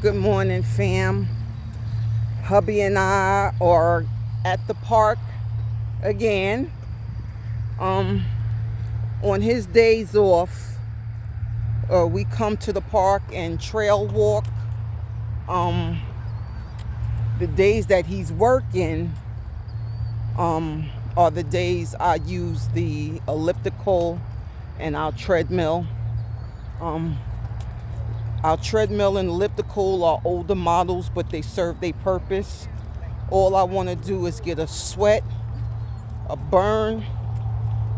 Good morning, fam. Hubby and I are at the park again. On his days off, we come to the park and trail walk. The days that he's working are the days I use the elliptical and our treadmill. Our treadmill and elliptical are older models, but they serve their purpose. All I want to do is get a sweat, a burn,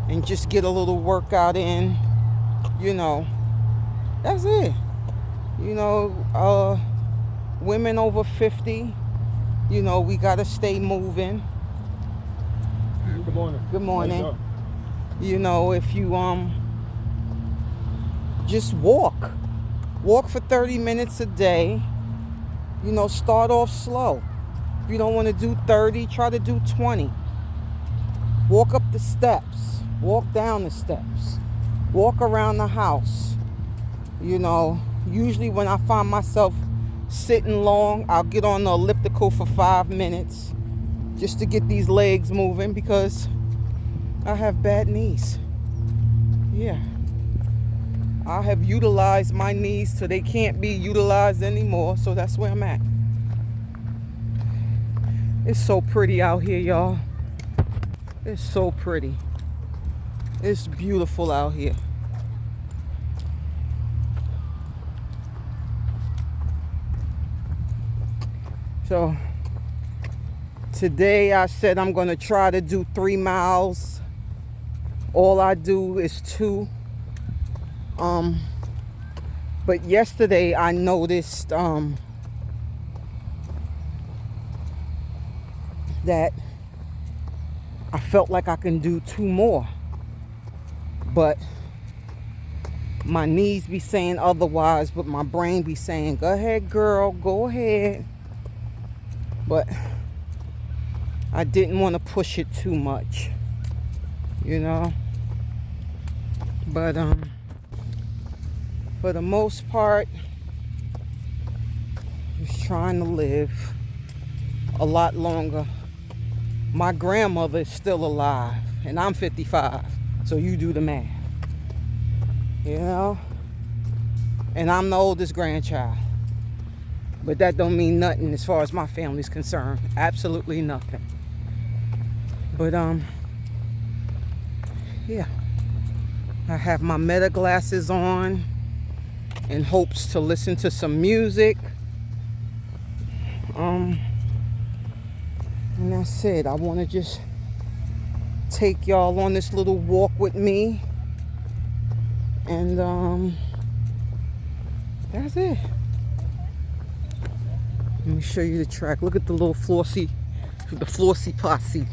and just get a little workout in. That's it. Women over 50, we got to stay moving. Good morning. Good morning. If you just walk for 30 minutes a day. Start off slow. If you don't want to do 30, try to do 20. Walk up the steps, walk down the steps, walk around the house. Usually when I find myself sitting long, I'll get on the elliptical for 5 minutes just to get these legs moving because I have bad knees. Yeah. I have utilized my knees so they can't be utilized anymore, so that's where I'm at. It's so pretty out here, y'all. It's so pretty. It's beautiful out here. So today I said I'm going to try to do 3 miles. All I do is 2. But yesterday I noticed that I felt like I can do 2 more. But my knees be saying otherwise, but my brain be saying, go ahead, girl, go ahead. But I didn't want to push it too much, But for the most part, just trying to live a lot longer. My grandmother is still alive, and I'm 55, so you do the math, And I'm the oldest grandchild, but that don't mean nothing as far as my family's concerned. Absolutely nothing. But yeah, I have my Meta glasses on in hopes to listen to some music. And that's it. I want to just take y'all on this little walk with me. And that's it. Let me show you the track. Look at the little Flossie posse.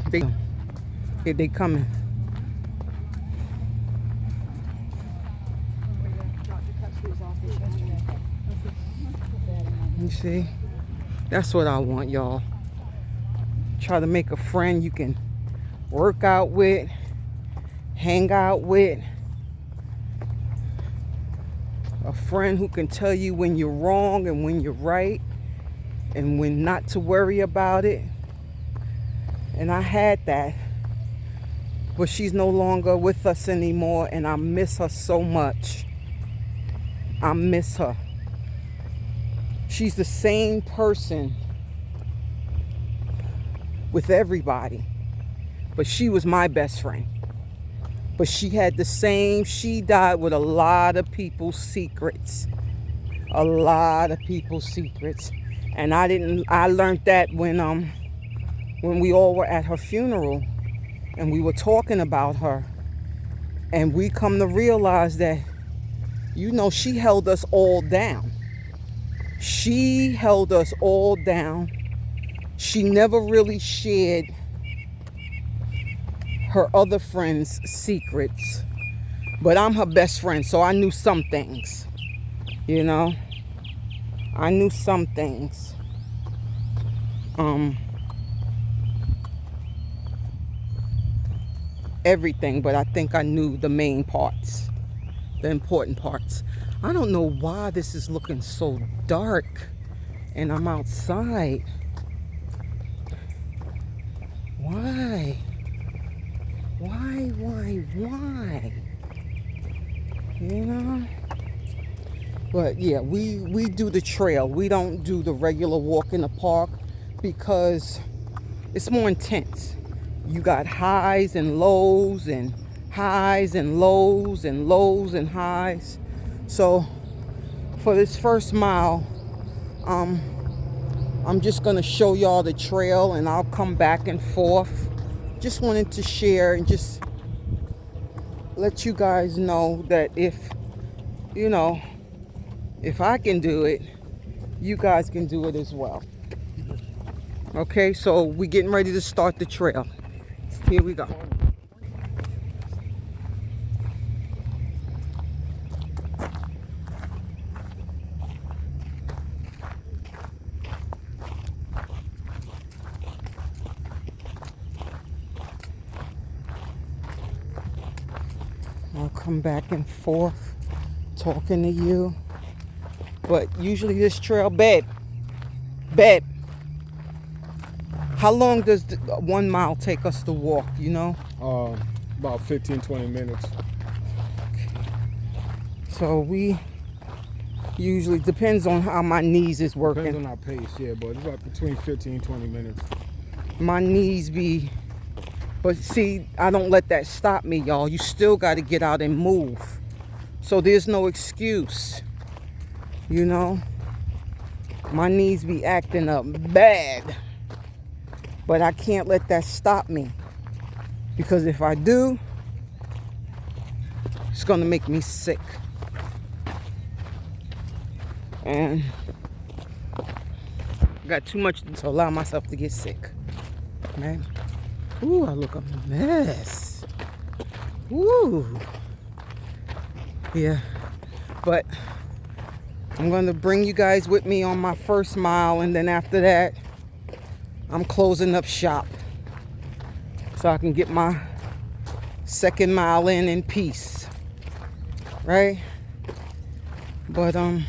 They coming. You see? That's what I want, y'all. Try to make a friend you can work out with, hang out with. A friend who can tell you when you're wrong and when you're right, and when not to worry about it. And I had that, but she's no longer with us anymore, and I miss her so much. I miss her. She's the same person with everybody, but she was my best friend. But she died with a lot of people's secrets. A lot of people's secrets. And I learned that when we all were at her funeral and we were talking about her, and we come to realize that, she held us all down. She held us all down. She never really shared her other friends' secrets. But I'm her best friend, so I knew some things. I knew some things. Everything, but I think I knew the main parts, the important parts. I don't know why this is looking so dark. and I'm outside. Why? Why? You know? But yeah, we do the trail. We don't do the regular walk in the park because it's more intense. You got highs and lows and highs and lows and lows and highs. So for this first mile, I'm just gonna show y'all the trail and I'll come back and forth. Just wanted to share and just let you guys know that if I can do it, you guys can do it as well. Okay, so we're getting ready to start the trail. Here we go. I'll come back and forth talking to you. But usually this trail, babe, how long does 1 mile take us to walk, you know? About 15-20 minutes. So we usually, depends on how my knees is working. Depends on our pace, yeah, but it's about between 15-20 minutes. My knees be, but see, I don't let that stop me, y'all. You still got to get out and move. So there's no excuse, you know? My knees be acting up bad. But I can't let that stop me. Because if I do, it's going to make me sick. And I got too much to allow myself to get sick. Man. Ooh, I look a mess. Ooh. Yeah. But I'm going to bring you guys with me on my first mile. And then after that, I'm closing up shop so I can get my second mile in peace, right? But I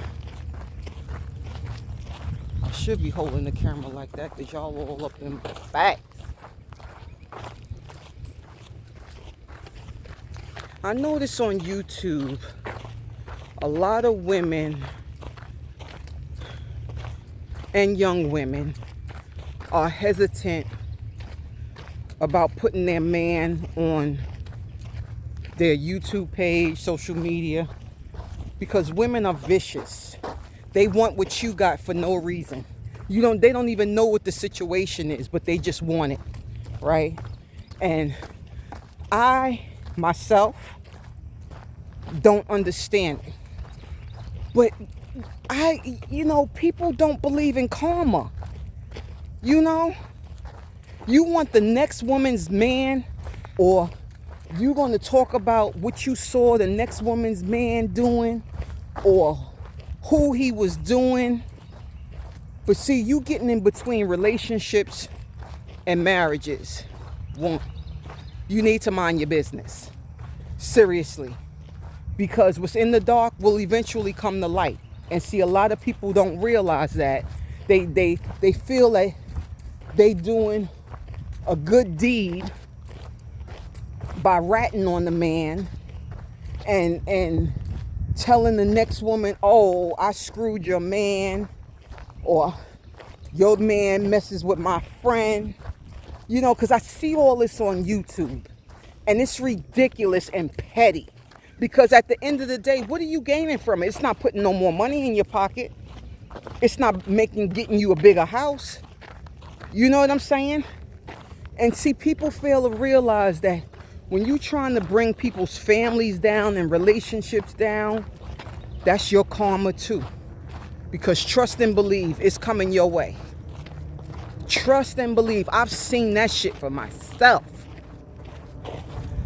should be holding the camera like that because y'all all up in my back. I notice on YouTube a lot of women and young women are hesitant about putting their man on their YouTube page, social media, because women are vicious. They want what you got for no reason. They don't even know what the situation is, but they just want it, right? And I myself don't understand it. But people don't believe in karma. You know, you want the next woman's man, or you going to talk about what you saw the next woman's man doing, or who he was doing. But see, you getting in between relationships and marriages. One, you need to mind your business. Seriously. Because what's in the dark will eventually come to light. And see, a lot of people don't realize that. They feel like they doing a good deed by ratting on the man and telling the next woman, oh, I screwed your man, or your man messes with my friend. You know, because I see all this on YouTube, and it's ridiculous and petty. Because at the end of the day, what are you gaining from it? It's not putting no more money in your pocket. It's not getting you a bigger house. You know what I'm saying? And see, people fail to realize that when you're trying to bring people's families down and relationships down, that's your karma too. Because trust and believe, it's coming your way. Trust and believe. I've seen that shit for myself.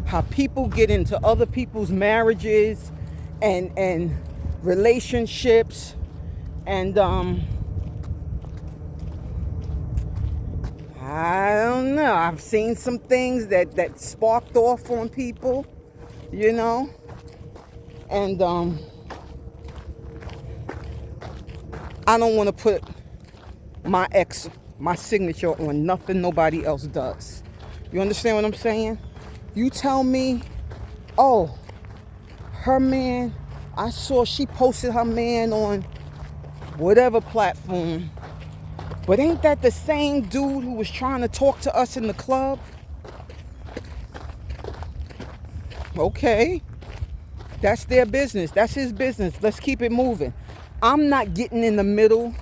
How people get into other people's marriages and relationships, and I don't know. I've seen some things that sparked off on people, you know, and I don't want to put my signature on nothing nobody else does. You understand what I'm saying? You tell me, oh, her man, I saw she posted her man on whatever platform, but ain't that the same dude who was trying to talk to us in the club? Okay, that's their business. That's his business. Let's keep it moving. I'm not getting in the middle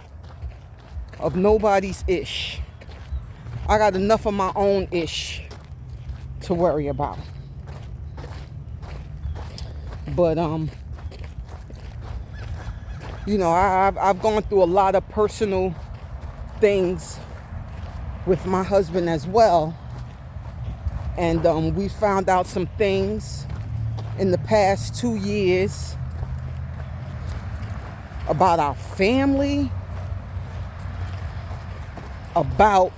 of nobody's ish. I got enough of my own ish to worry about. But you know, I've gone through a lot of personal things with my husband as well, and we found out some things in the past 2 years about our family, about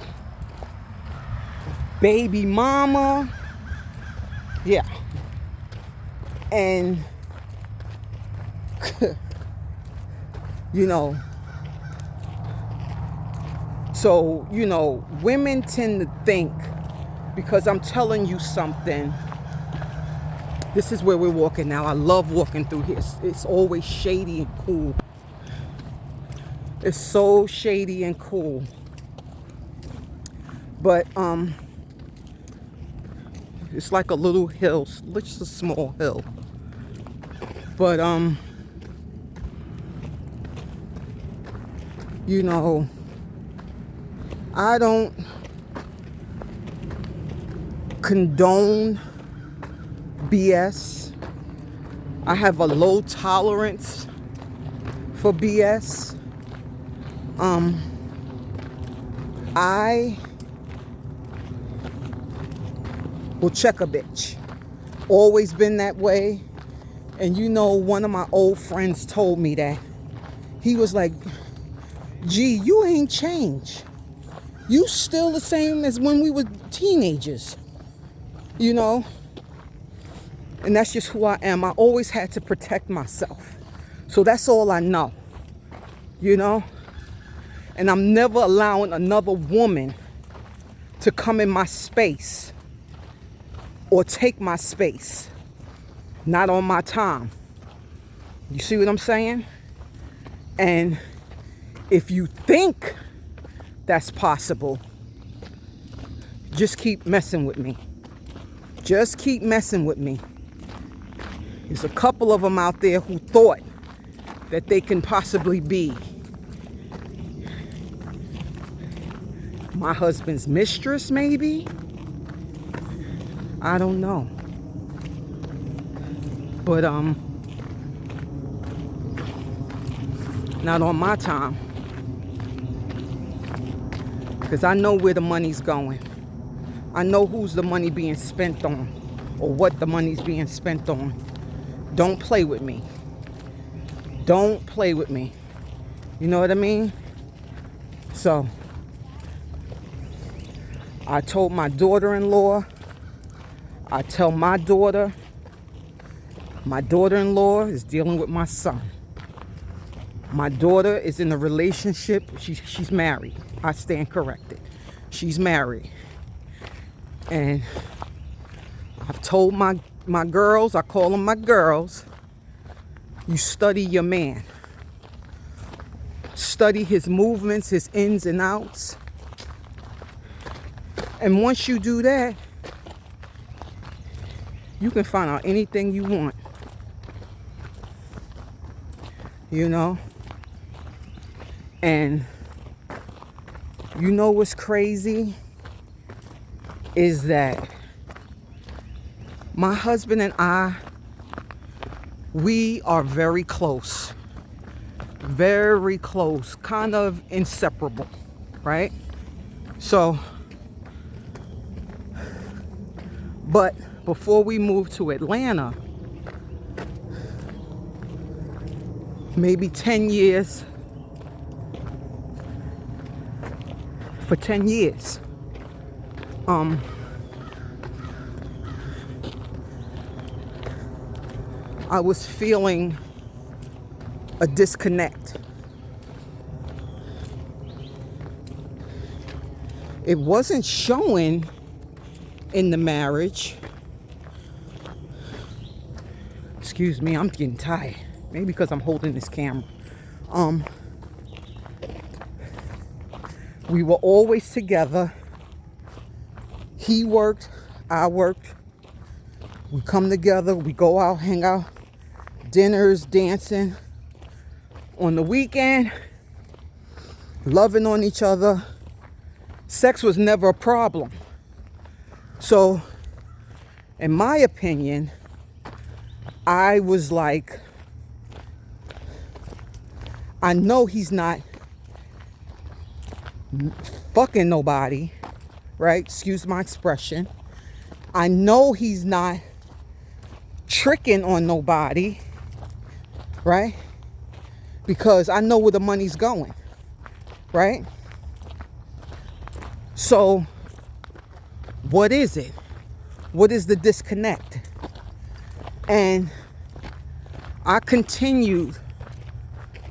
baby mama, yeah, and you know, so, you know, women tend to think, because I'm telling you something, this is where we're walking now. I love walking through here. It's always shady and cool. It's so shady and cool. But it's like a little hill, just a small hill. But you know, I don't condone BS. I have a low tolerance for BS. I will check a bitch. Always been that way. And you know, one of my old friends told me that. He was like, gee, you ain't changed. You still the same as when we were teenagers. You know? And that's just who I am. I always had to protect myself. So that's all I know. You know? And I'm never allowing another woman to come in my space or take my space. Not on my time. You see what I'm saying? And if you think that's possible, just keep messing with me. Just keep messing with me. There's a couple of them out there who thought that they can possibly be my husband's mistress, maybe? I don't know. But not on my time. Because I know where the money's going. I know who's the money being spent on, or what the money's being spent on. Don't play with me. Don't play with me. You know what I mean? So, I told my daughter-in-law, I tell my daughter-in-law is dealing with my son. My daughter is in a relationship. She's married. I stand corrected. She's married. And I've told my girls, I call them my girls, you study your man. Study his movements, his ins and outs. And once you do that, you can find out anything you want. You know? And you know what's crazy? Is that my husband and I, we are very close. Very close. Kind of inseparable. Right? So, but before we moved to Atlanta, maybe 10 years, for 10 years, I was feeling a disconnect. it wasn't showing in the marriage. Excuse me, I'm getting tired. Maybe because I'm holding this camera. We were always together. He worked, I worked. We come together, we go out, hang out, dinners, dancing. On the weekend, loving on each other. Sex was never a problem. So, in my opinion, I was like, I know he's not fucking nobody, right? Excuse my expression. I know he's not tricking on nobody, right? Because I know where the money's going, right? So, what is it? What is the disconnect? And I continued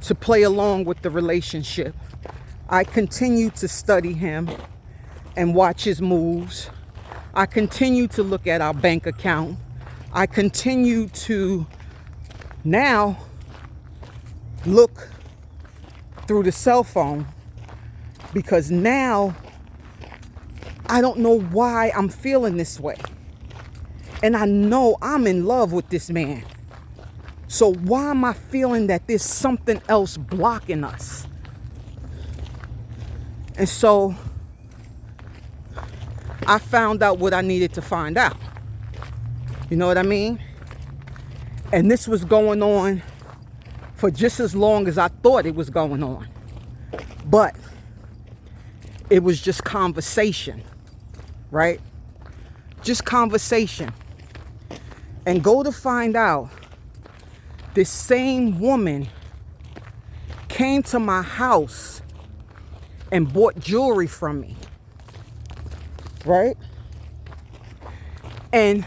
to play along with the relationship. I continued to study him and watch his moves. I continued to look at our bank account. I continued to now look through the cell phone, because now I don't know why I'm feeling this way. And I know I'm in love with this man. So why am I feeling that there's something else blocking us? And so I found out what I needed to find out. You know what I mean? And this was going on for just as long as I thought it was going on. But it was just conversation, right? Just conversation. And go to find out, this same woman came to my house and bought jewelry from me, right? And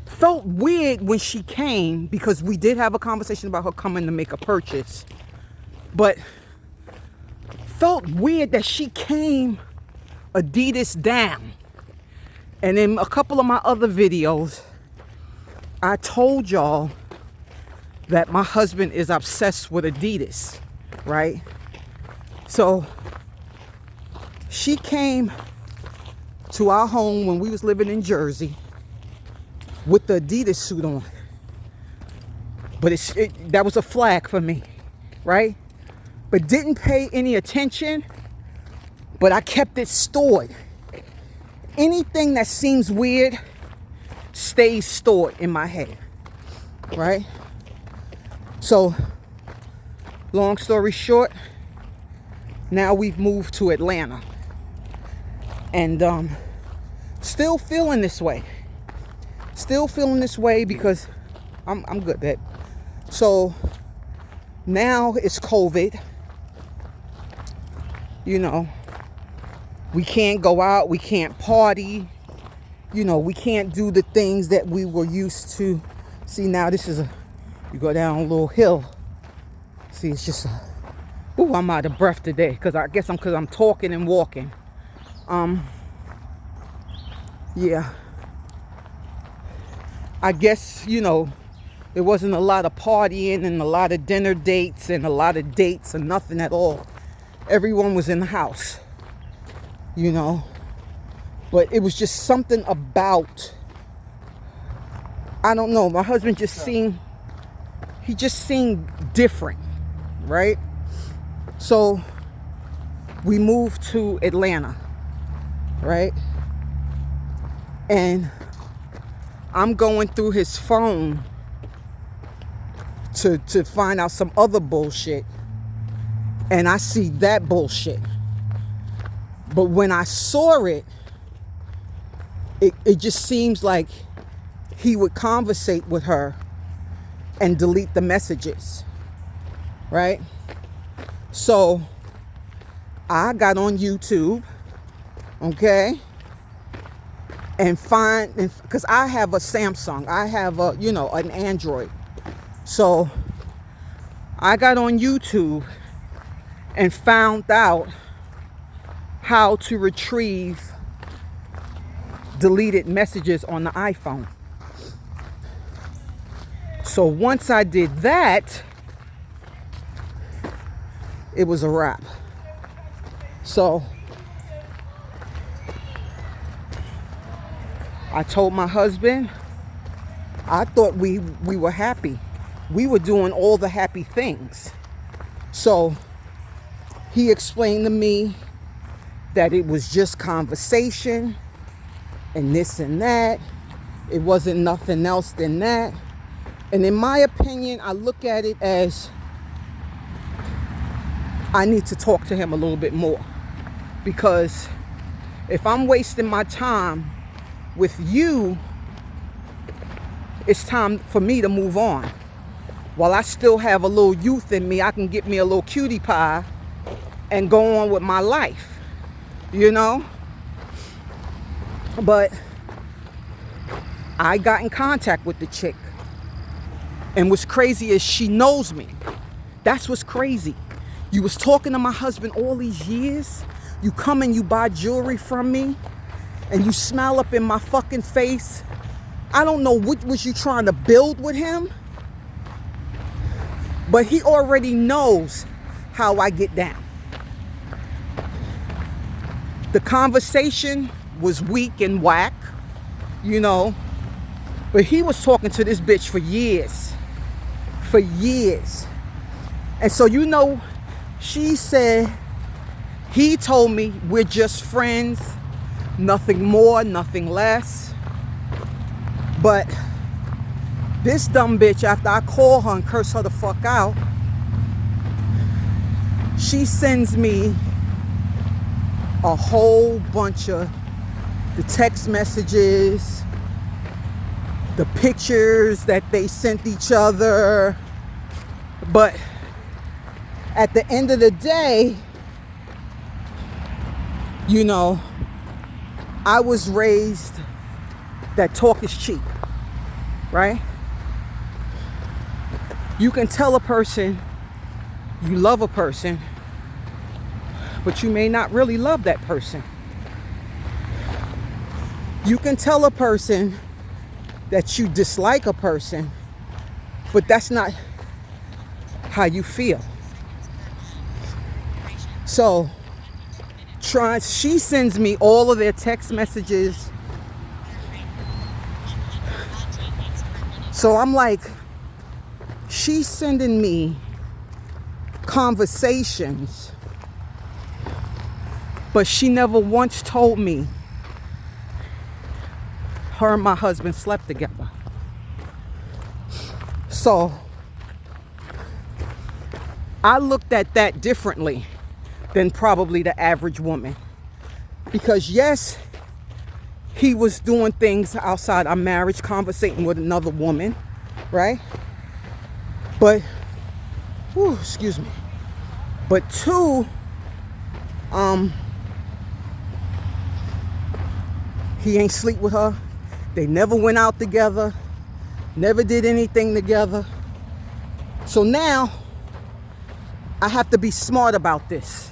felt weird when she came, because we did have a conversation about her coming to make a purchase, but felt weird that she came Adidas down. And in a couple of my other videos, I told y'all that my husband is obsessed with Adidas, right? So she came to our home when we was living in Jersey with the Adidas suit on. But that was a flag for me, right? But didn't pay any attention, but I kept it stored. Anything that seems weird stays stored in my head, right? So, long story short, now we've moved to Atlanta. And still feeling this way. Still feeling this way because I'm good, babe. So now it's COVID. You know, we can't go out, we can't party. You know, we can't do the things that we were used to. See, now this is you go down a little hill. See, it's just ooh, I'm out of breath today because I guess because I'm talking and walking. Yeah. I guess, you know, there wasn't a lot of partying and a lot of dinner dates and a lot of dates and nothing at all. Everyone was in the house, you know. But it was just something about, I don't know, my husband just seemed different, right? So we moved to Atlanta, right? And I'm going through his phone to find out some other bullshit. And I see that bullshit. But when I saw it, it just seems like he would conversate with her and delete the messages, right? So I got on YouTube, okay, and because I have a Samsung, I have a, you know, an Android. So I got on YouTube and found out how to retrieve deleted messages on the iPhone. So once I did that, it was a wrap. So I told my husband, I thought we were happy. We were doing all the happy things. So he explained to me that it was just conversation and this and that. It wasn't nothing else than that. And in my opinion, I look at it as I need to talk to him a little bit more. Because if I'm wasting my time with you, it's time for me to move on. While I still have a little youth in me, I can get me a little cutie pie and go on with my life, you know? But I got in contact with the chick. And what's crazy is she knows me. That's what's crazy. You was talking to my husband all these years. You come and you buy jewelry from me. And you smile up in my fucking face. I don't know what was you trying to build with him. But he already knows how I get down. The conversation was weak and whack, you know. But he was talking to this bitch for years. For years. And so, you know, she said, he told me we're just friends. Nothing more, nothing less. But this dumb bitch, after I call her and curse her the fuck out, she sends me a whole bunch of the text messages, the pictures that they sent each other. But at the end of the day, you know, I was raised that talk is cheap, right? You can tell a person you love a person, but you may not really love that person. You can tell a person that you dislike a person, but that's not how you feel. So she sends me all of their text messages. So I'm like, she's sending me conversations, but she never once told me her and my husband slept together. So I looked at that differently than probably the average woman. Because yes, he was doing things outside our marriage, conversating with another woman, right? But, excuse me. But two, he ain't sleep with her. They never went out together, never did anything together. So now I have to be smart about this.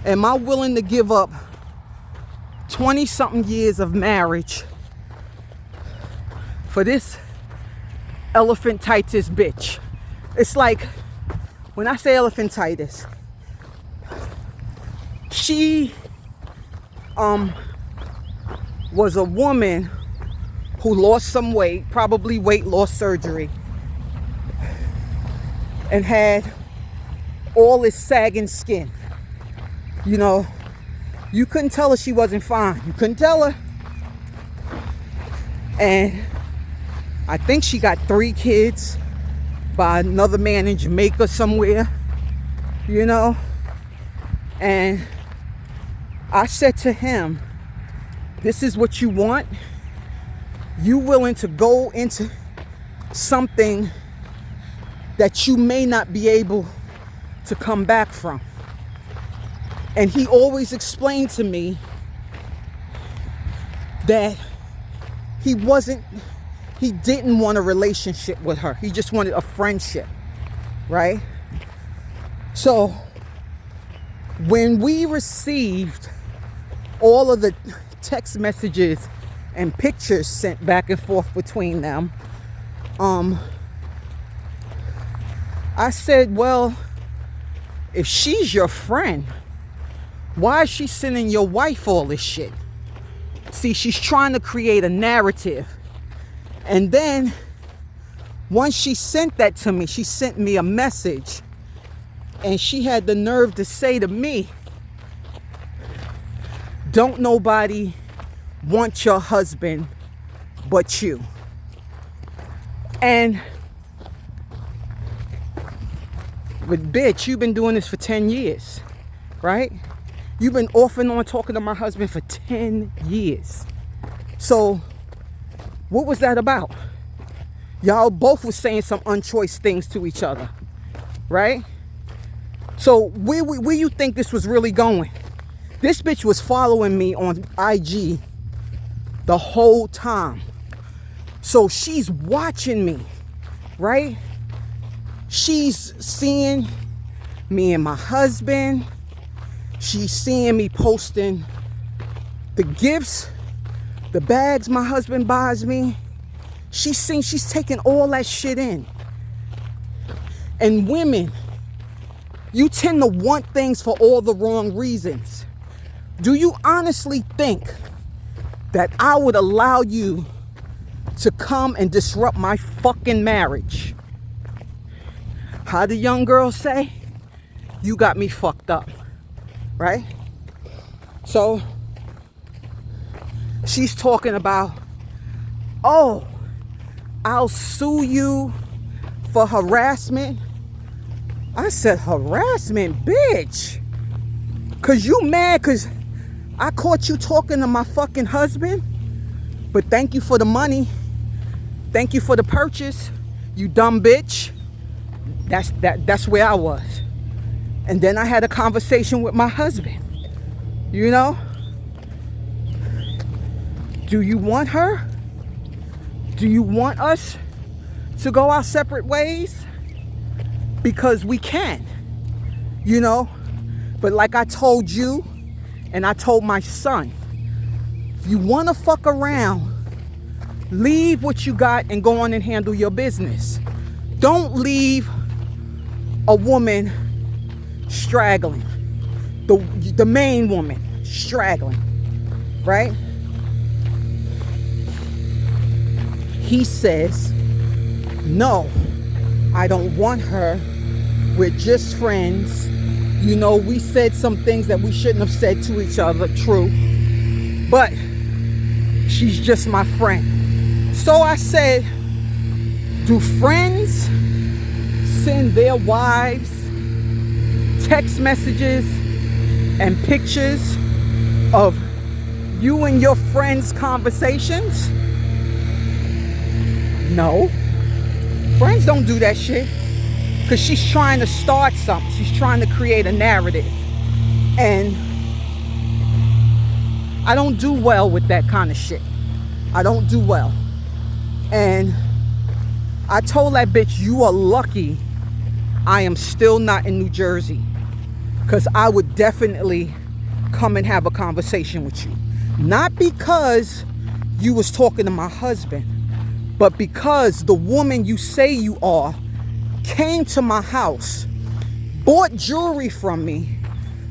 Am I willing to give up 20-something years of marriage for this elephantitis bitch? It's like, when I say elephantitis, she was a woman who lost some weight, probably weight loss surgery, and had all this sagging skin. You know, you couldn't tell her she wasn't fine. You couldn't tell her. And I think she got 3 kids by another man in Jamaica somewhere, you know. And I said to him, this is what you want? You willing to go into something that you may not be able to come back from? And he always explained to me that he didn't want a relationship with her. He just wanted a friendship, right? So When we received all of the text messages and pictures sent back and forth between them, I said, well, if she's your friend, why is she sending your wife all this shit? See, she's trying to create a narrative. And then once she sent that to me, she sent me a message, and she had the nerve to say to me, don't nobody want your husband but you. And but bitch, you've been doing this for 10 years, right? You've been off and on talking to my husband for 10 years. So what was that about? Y'all both was saying some unchoice things to each other, right? So where you think this was really going? This bitch was following me on IG the whole time. So she's watching me, right? She's seeing me and my husband. She's seeing me posting the gifts, the bags my husband buys me. She's taking all that shit in. And women, you tend to want things for all the wrong reasons. Do you honestly think that I would allow you to come and disrupt my fucking marriage? How the young girls say? You got me fucked up, right? So she's talking about, oh, I'll sue you for harassment. I said, harassment, bitch? Cause you mad cause I caught you talking to my fucking husband? But thank you for the money. Thank you for the purchase, you dumb bitch. That's where I was. And then I had a conversation with my husband. You know? Do you want her? Do you want us to go our separate ways? Because we can, you know? But like I told you, and I told my son, if you want to fuck around, leave what you got and go on and handle your business. Don't leave a woman straggling, the main woman straggling, right? He says, no, I don't want her. We're just friends. You know, we said some things that we shouldn't have said to each other, true. But she's just my friend. So I said, do friends send their wives text messages and pictures of you and your friends' conversations? No. Friends don't do that shit. Because she's trying to start something. She's trying to create a narrative. And I don't do well with that kind of shit. I don't do well. And I told that bitch, you are lucky I am still not in New Jersey. Because I would definitely come and have a conversation with you. Not because you was talking to my husband, but because the woman you say you are came to my house, bought jewelry from me,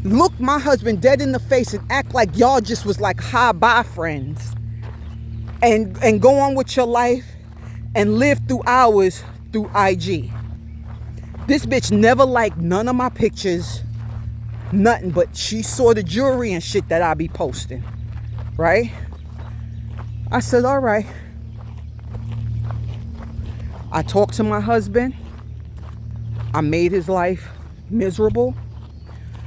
looked my husband dead in the face and act like y'all just was like hi-bye friends, and go on with your life and live through hours through IG. This bitch never liked none of my pictures, nothing, but she saw the jewelry and shit that I be posting, right? I said, all right. I talked to my husband. I made his life miserable.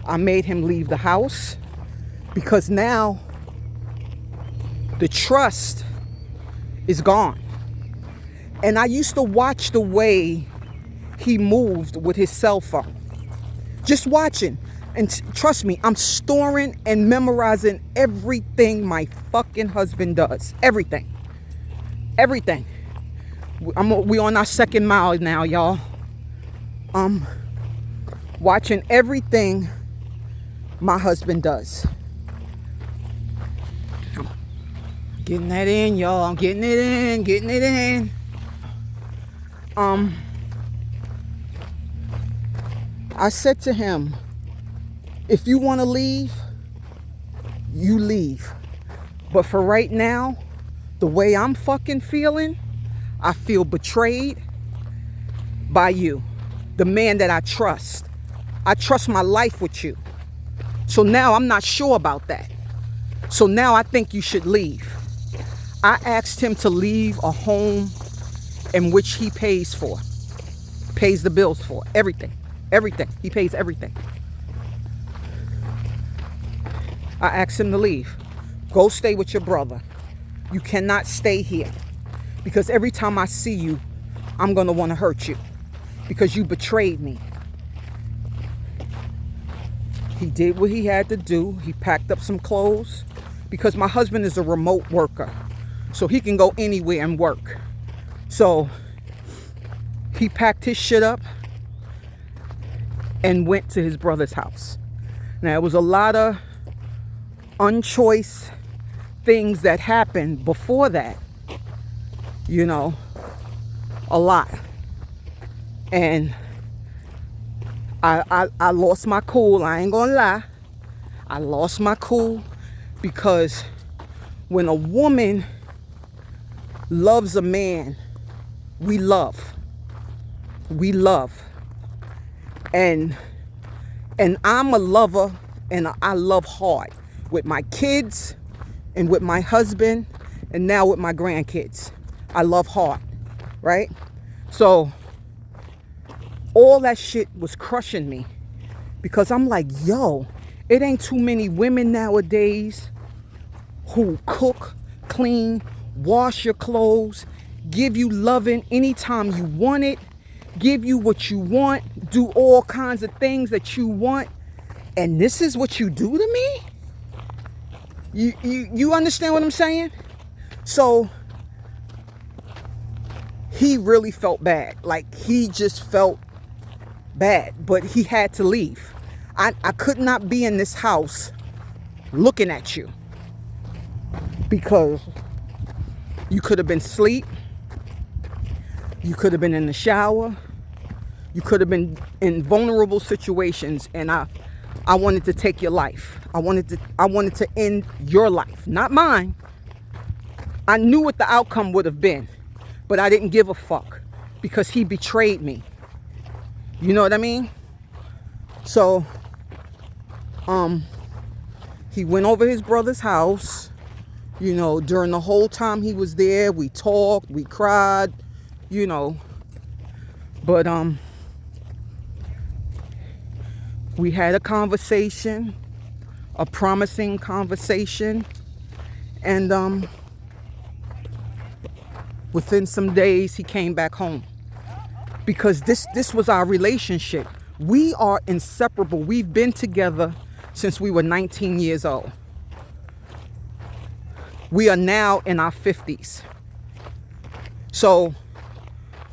I made him leave the house because now the trust is gone. And I used to watch the way he moved with his cell phone. Just watching. And trust me, I'm storing and memorizing everything my fucking husband does. Everything. Everything. We on our second mile now, y'all. Watching everything my husband does. Getting that in, y'all. I'm getting it in, getting it in. I said to him, if you want to leave, you leave. But for right now, the way I'm fucking feeling, I feel betrayed by you, the man that I trust. I trust my life with you. So now I'm not sure about that. So now I think you should leave. I asked him to leave a home in which he pays for, pays the bills for, everything. Everything. He pays everything. I asked him to leave. Go stay with your brother. You cannot stay here. Because every time I see you, I'm going to want to hurt you. Because you betrayed me. He did what he had to do. He packed up some clothes. Because my husband is a remote worker. So he can go anywhere and work. So he packed his shit up and went to his brother's house. Now, it was a lot of unchoice things that happened before that. You know, a lot. And I lost my cool. I ain't gonna lie. I lost my cool because when a woman loves a man, we love. We love. And I'm a lover, and I love hard with my kids and with my husband and now with my grandkids. I love hard, right? So all that shit was crushing me because I'm like, yo, it ain't too many women nowadays who cook, clean, wash your clothes, give you loving anytime you want it, give you what you want, do all kinds of things that you want, and this is what you do to me? You understand what I'm saying? So he really felt bad. Like, he just felt bad, but he had to leave. I could not be in this house looking at you because you could have been asleep. You could have been in the shower. You could have been in vulnerable situations, and I wanted to take your life. I wanted to end your life, not mine. I knew what the outcome would have been, but I didn't give a fuck because he betrayed me. You know what I mean? So, he went over his brother's house. You know, during the whole time he was there, we talked, we cried, you know. But we had a conversation, a promising conversation, and within some days he came back home. Because this was our relationship. We are inseparable. We've been together since we were 19 years old. We are now in our 50s. So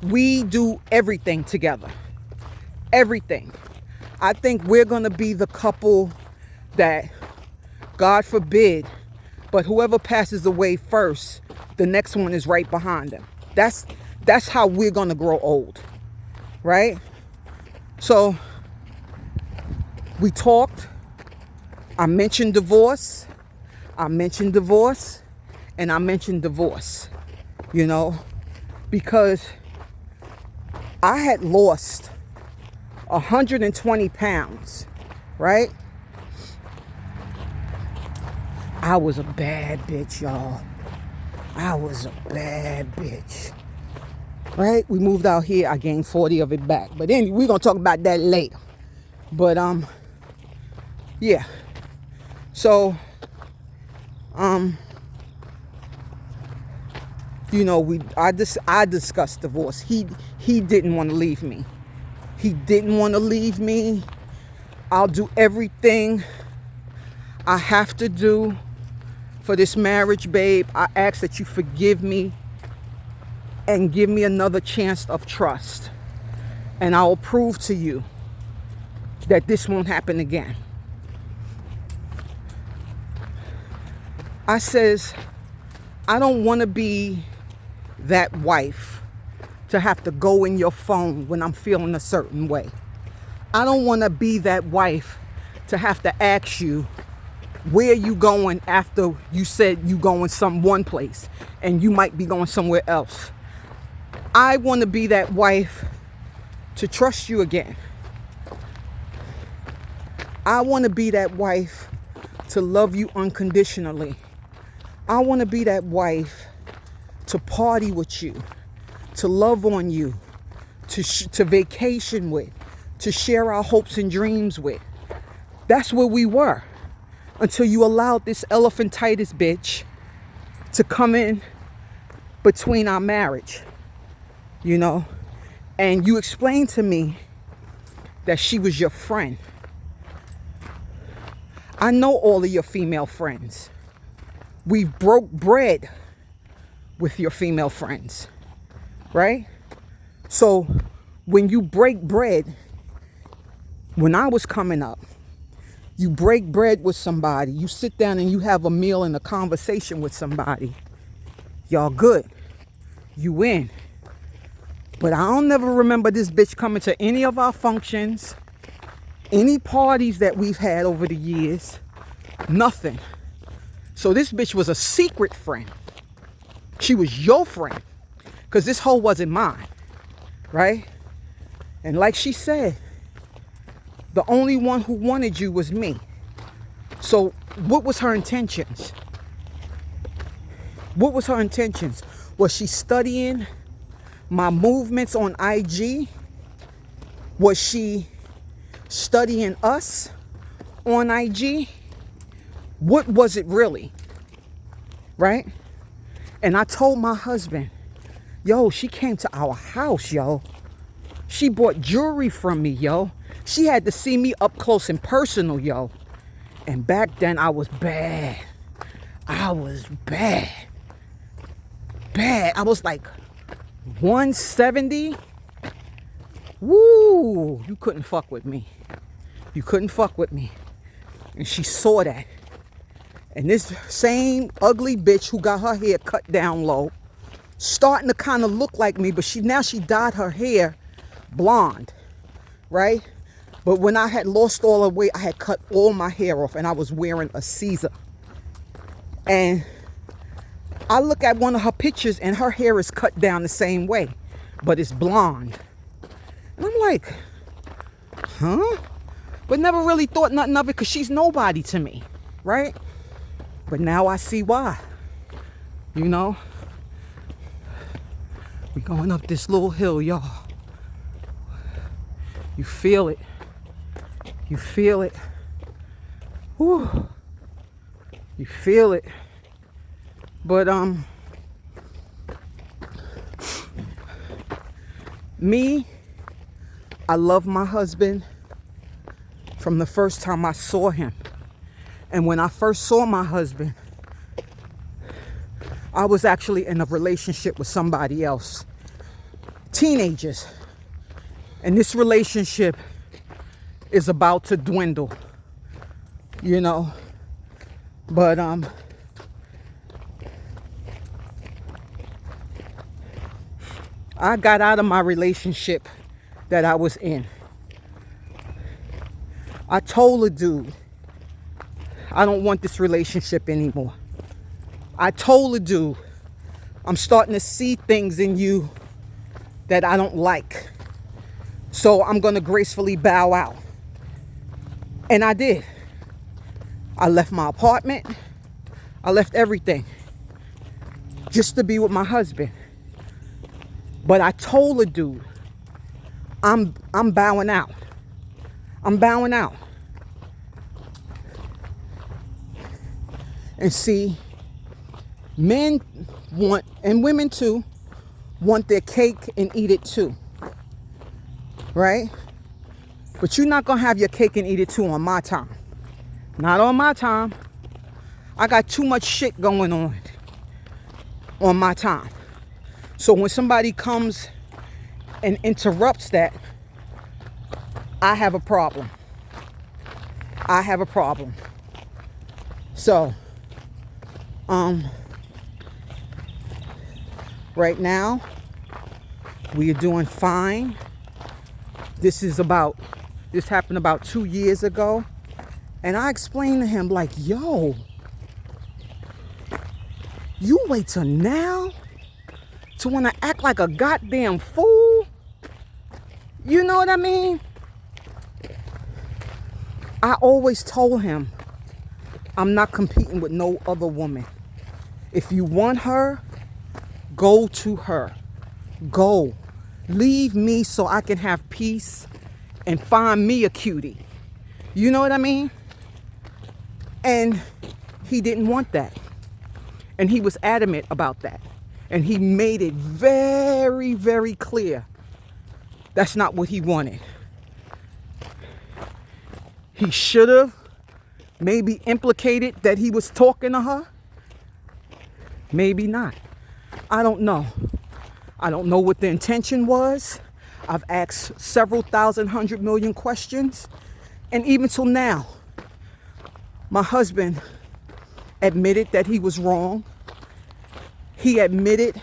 we do everything together. Everything. I think we're going to be the couple that, God forbid, but whoever passes away first, the next one is right behind them. That's how we're going to grow old. Right? So we talked. I mentioned divorce. And I mentioned divorce, you know, because I had lost 120 pounds, right? I was a bad bitch, y'all. I was a bad bitch, right? We moved out here. I gained 40 of it back. But anyway, we're going to talk about that later. But, yeah. So, you know, I discussed divorce. He didn't want to leave me. He didn't want to leave me. I'll do everything I have to do for this marriage, babe. I ask that you forgive me and give me another chance of trust. And I will prove to you that this won't happen again. I says, I don't want to be that wife to have to go in your phone when I'm feeling a certain way. I don't want to be that wife to have to ask you where you going after you said you going one place and you might be going somewhere else. I want to be that wife to trust you again. I want to be that wife to love you unconditionally. I want to be that wife to party with you, to love on you, to vacation with, to share our hopes and dreams with. That's where we were until you allowed this elephantitis bitch to come in between our marriage, you know, and you explained to me that she was your friend. I know all of your female friends. We've broke bread with your female friends, right? So when you break bread, when I was coming up, you break bread with somebody, you sit down and you have a meal and a conversation with somebody, y'all good, you win. But I don't never remember this bitch coming to any of our functions, any parties that we've had over the years, nothing. So this bitch was a secret friend. She was your friend, because this hoe wasn't mine, right? And like she said, the only one who wanted you was me. So what was her intentions? What was her intentions? Was she studying my movements on IG? Was she studying us on IG? What was it really? Right? And I told my husband, yo, she came to our house, yo. She bought jewelry from me, yo. She had to see me up close and personal, yo. And back then I was bad. I was bad. Bad. I was like 170. Woo! You couldn't fuck with me. You couldn't fuck with me. And she saw that. And this same ugly bitch who got her hair cut down low, starting to kind of look like me, but she dyed her hair blonde, right? But when I had lost all the weight, I had cut all my hair off and I was wearing a Caesar. And I look at one of her pictures and her hair is cut down the same way, but it's blonde. And I'm like, huh? But never really thought nothing of it because she's nobody to me, right? But now I see why, you know? We going up this little hill, y'all. You feel it. You feel it. Whew. You feel it. But me, I love my husband from the first time I saw him. And when I first saw my husband, I was actually in a relationship with somebody else. Teenagers. And this relationship is about to dwindle, you know. But I got out of my relationship that I was in. I told the dude, I don't want this relationship anymore. I told the dude, I'm starting to see things in you that I don't like. So I'm going to gracefully bow out. And I did. I left my apartment. I left everything just to be with my husband. But I told the dude, I'm bowing out. I'm bowing out. And see, men want, and women too, want their cake and eat it too. Right? But you're not going to have your cake and eat it too on my time. Not on my time. I got too much shit going on my time. So when somebody comes and interrupts that, I have a problem. I have a problem. So Right now, we are doing fine. This happened about 2 years ago. And I explained to him, like, yo, you wait till now to want to act like a goddamn fool? You know what I mean? I always told him, I'm not competing with no other woman. If you want her, go to her. Go. Leave me so I can have peace and find me a cutie. You know what I mean? And he didn't want that. And he was adamant about that. And he made it very, very clear that's not what he wanted. He should have maybe implicated that he was talking to her. Maybe not. I don't know. I don't know what the intention was. I've asked several thousand, 100 million questions. And even till now, my husband admitted that he was wrong. He admitted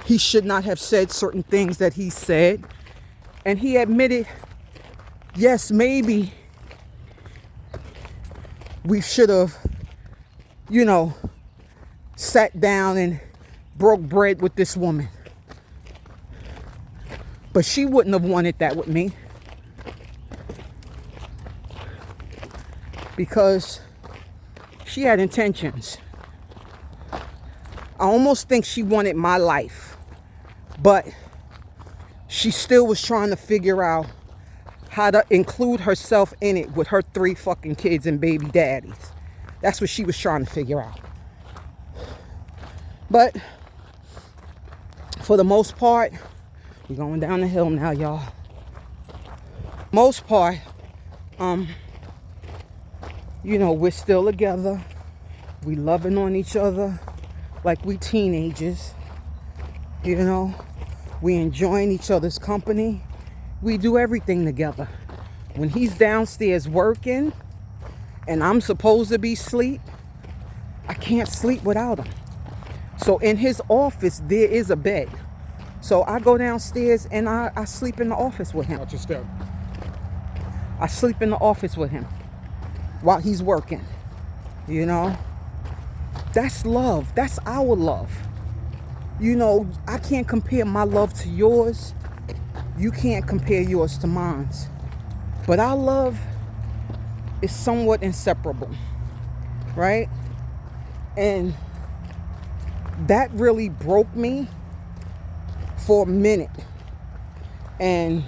he should not have said certain things that he said. And he admitted, yes, maybe we should have, sat down and broke bread with this woman. But she wouldn't have wanted that with me. Because she had intentions. I almost think she wanted my life. But she still was trying to figure out how to include herself in it with her 3 fucking kids and baby daddies. That's what she was trying to figure out. But for the most part, we're going down the hill now, y'all. Most part, we're still together. We loving on each other like we teenagers. We enjoying each other's company. We do everything together. When he's downstairs working and I'm supposed to be asleep, I can't sleep without him. So in his office, there is a bed. So I go downstairs and I sleep in the office with him. Watch your step. I sleep in the office with him while he's working. That's love. That's our love. I can't compare my love to yours. You can't compare yours to mine. But our love is somewhat inseparable, right? And that really broke me for a minute. And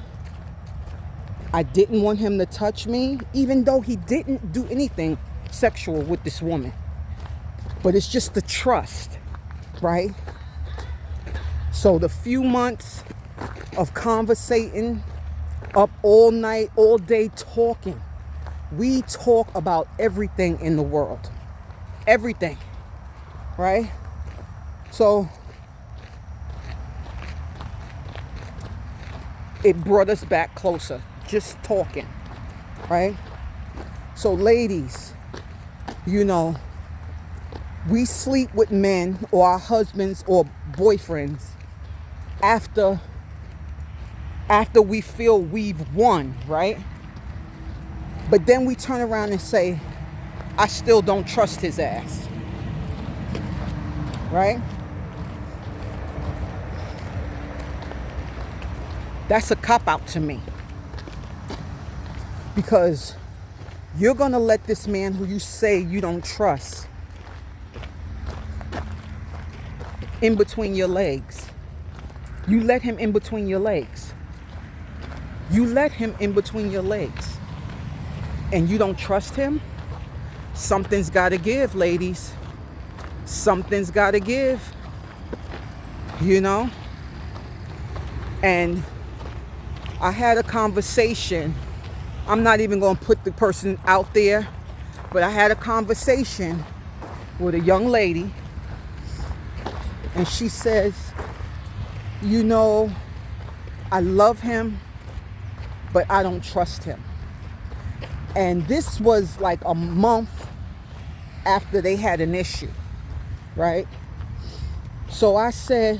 I didn't want him to touch me, even though he didn't do anything sexual with this woman. But it's just the trust, right? So the few months of conversating, up all night, all day talking, we talk about everything in the world. Everything, right? So it brought us back closer, just talking, right? So ladies, we sleep with men or our husbands or boyfriends after we feel we've won, right? But then we turn around and say, I still don't trust his ass, right? That's a cop-out to me. Because you're going to let this man who you say you don't trust in between your legs. You let him in between your legs. You let him in between your legs. And you don't trust him? Something's got to give, ladies. Something's got to give. And I had a conversation. I'm not even going to put the person out there, but I had a conversation with a young lady, and she says, I love him, but I don't trust him. And this was like a month after they had an issue, right? So I said,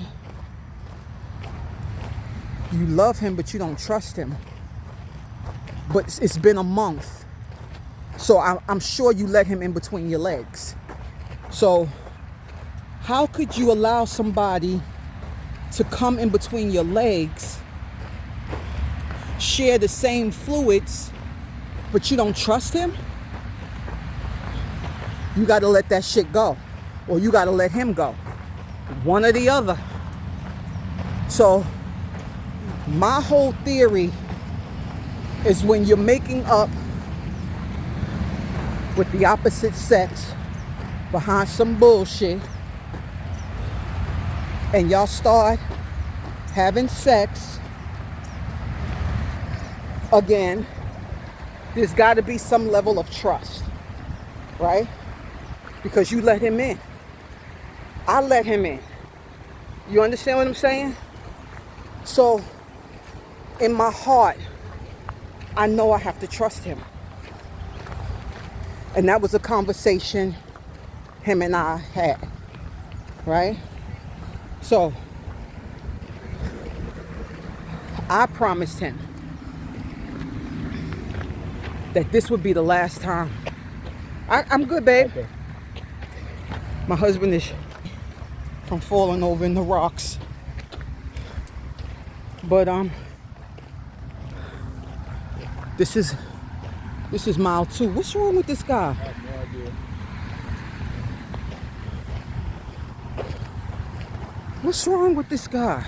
you love him, but you don't trust him. But it's been a month. So I'm sure you let him in between your legs. So how could you allow somebody to come in between your legs, share the same fluids, but you don't trust him? You got to let that shit go. Or you got to let him go. One or the other. So my whole theory is when you're making up with the opposite sex behind some bullshit and y'all start having sex again, there's got to be some level of trust, right? Because you let him in. I let him in. You understand what I'm saying? So in my heart, I know I have to trust him. And that was a conversation him and I had, right? So I promised him that this would be the last time. I'm good, babe. Okay. My husband is from falling over in the rocks. But this is mile 2. What's wrong with this guy? I have no idea. What's wrong with this guy?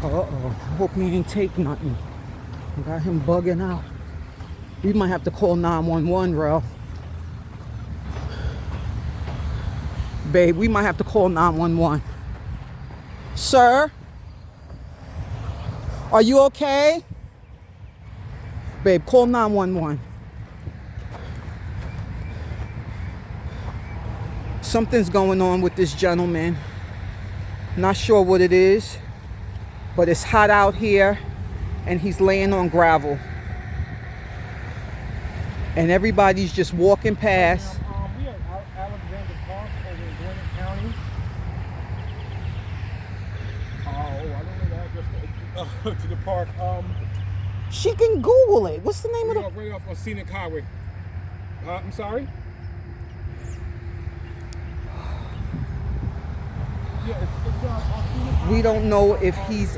Uh-oh. I hope he ain't take nothing. Got him bugging out. We might have to call 911, Rel. Babe, we might have to call 911. Sir? Are you okay? Babe, call 911. Something's going on with this gentleman. Not sure what it is, but it's hot out here and he's laying on gravel. And everybody's just walking past. We are at Alexander Park over in Gwinnett County. I don't know the address to the park. She can Google it. What's the name of the... Right off of Scenic Highway. I'm sorry? Yeah, it's We don't know if he's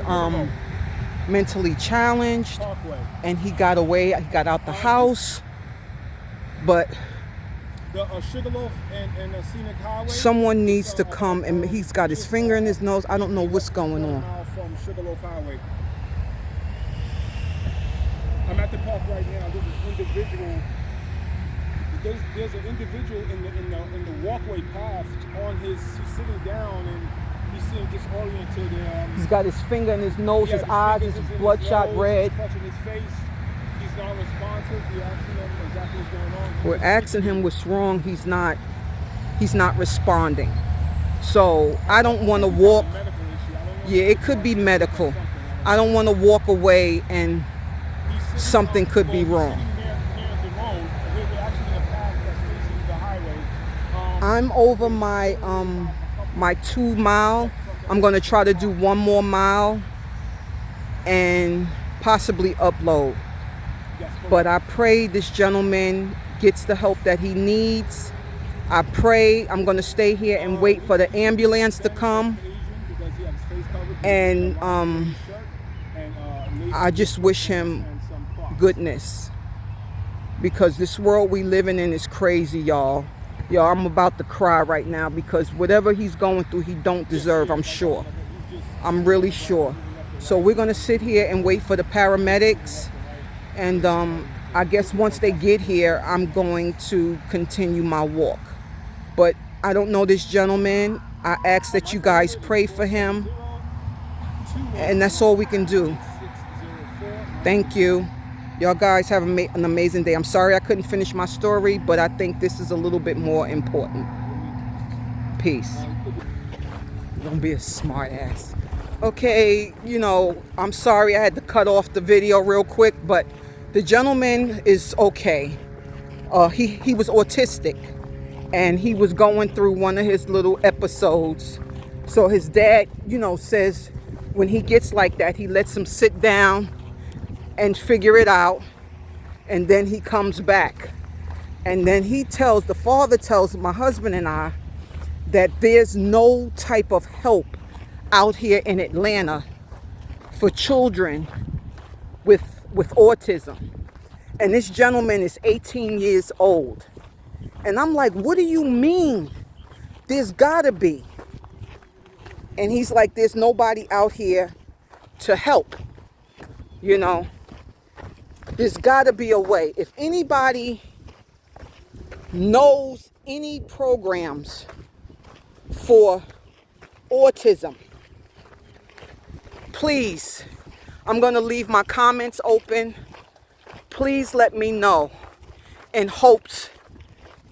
mentally challenged Parkway. and he got away, he got out the house. But The Sugarloaf and the Scenic Highway. someone needs to come, and he's got his finger in his nose. I don't know what's going on. From Sugarloaf Highway. I'm at the park right now. There's an individual. There's an individual in the walkway path on his. He's sitting down and he seemed disoriented. He's got his finger in his nose, his eyes is bloodshot red. He's touching his face. He's not responsive. We're asking him exactly what's going on. We're asking him what's wrong. He's not responding. So I don't want to walk. Medical issue. I don't know. Yeah, it could be medical. I don't want to walk away and He's sitting something could be well, wrong. he's sitting near the road. We're actually in a path that's facing the highway. I'm over my 2 mile. I'm gonna try to do 1 more mile and possibly upload. But I pray this gentleman gets the help that he needs. I pray I'm gonna stay here and wait for the ambulance to come. And I just wish him goodness, because this world we living in is crazy, y'all. Y'all, I'm about to cry right now because whatever he's going through, he don't deserve, I'm sure. I'm really sure. So we're gonna sit here and wait for the paramedics. And I guess once they get here, I'm going to continue my walk. But I don't know this gentleman. I ask that you guys pray for him. And that's all we can do. Thank you. Y'all guys have an amazing day. I'm sorry I couldn't finish my story, but I think this is a little bit more important. Peace. Don't be a smart ass. Okay, I'm sorry I had to cut off the video real quick, but The gentleman is okay. He was autistic, and he was going through one of his little episodes. So his dad, says when he gets like that, he lets him sit down and figure it out, and then he comes back. And then the father tells my husband and I that there's no type of help out here in Atlanta for children with autism. And this gentleman is 18 years old. And I'm like, what do you mean? There's gotta be. And he's like, there's nobody out here to help. There's gotta be a way. If anybody knows any programs for autism, please, I'm gonna leave my comments open. Please let me know, in hopes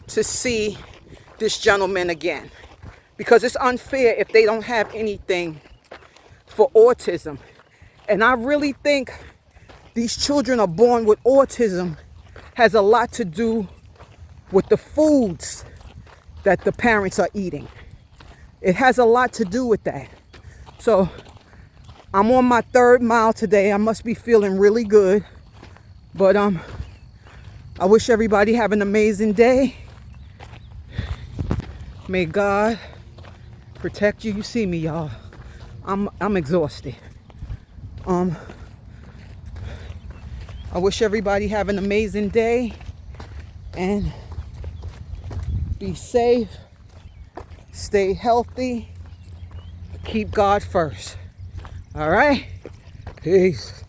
to see this gentleman again, because it's unfair if they don't have anything for autism. And I really think these children are born with autism has a lot to do with the foods that the parents are eating. It has a lot to do with that. So I'm on my 3rd mile today. I must be feeling really good. But I wish everybody have an amazing day. May God protect you. You see me, y'all. I'm exhausted. I wish everybody have an amazing day and be safe, stay healthy, keep God first. All right? Peace.